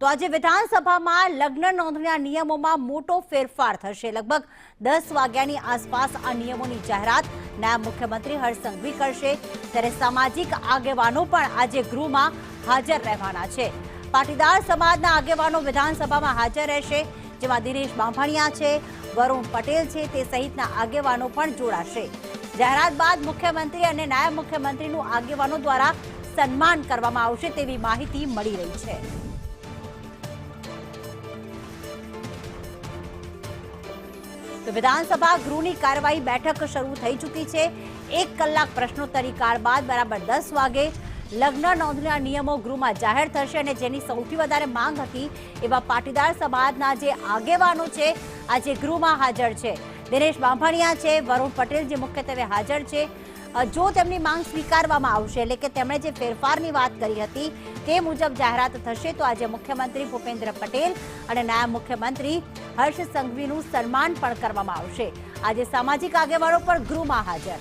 તો આજે વિધાનસભામાં લગ્ન નોંધણીના નિયમોમાં મોટો ફેરફાર થશે। લગભગ 10 વાગ્યાની આસપાસ આ નિયમોની જાહેરાત નાયબ મુખ્યમંત્રી હર્ષ સંઘવી કરશે। ત્યારે સામાજિક આગેવાનો પણ આજે ગૃહમાં હાજર રહેવાના છે। પાટીદાર સમાજના આગેવાનો વિધાનસભામાં હાજર રહેશે, જેમાં દિનેશ બાંભણિયા છે, વરુણ પટેલ છે, તે સહિતના આગેવાનો પણ જોડાશે। જાહેરાત બાદ મુખ્યમંત્રી અને નાયબ મુખ્યમંત્રીનું આગેવાનો દ્વારા સન્માન કરવામાં આવશે તેવી માહિતી મળી રહી છે। તો વિધાનસભા ગૃહની કાર્યવાહી બેઠક શરૂ થઈ ચૂકી છે। 1 કલાક પ્રશ્નોત્તરી કાળ બાદ બરાબર 10 વાગે લગ્ન નોંધણીના નિયમો ગૃહમાં જાહેર થશે અને જેની સૌથી વધારે માંગ હતી એવા પાટીદાર સમાજના જે આગેવાનો છે આજે ગૃહમાં હાજર છે। દિનેશ બાંભણિયા છે, વરુણ પટેલ જે મુખ્યત્વે હાજર છે। જો તેમની માંગ સ્વીકારવામાં આવશે, એટલે કે તેમણે જે ફેરફારની વાત કરી હતી તે મુજબ જાહેરાત થશે તો આજે મુખ્યમંત્રી ભૂપેન્દ્ર પટેલ અને નાયબ મુખ્યમંત્રી હર્ષ સંઘવીનું સન્માન પણ કરવામાં આવશે। આજે સામાજિક આગેવાનો પણ ગૃહમાં હાજર।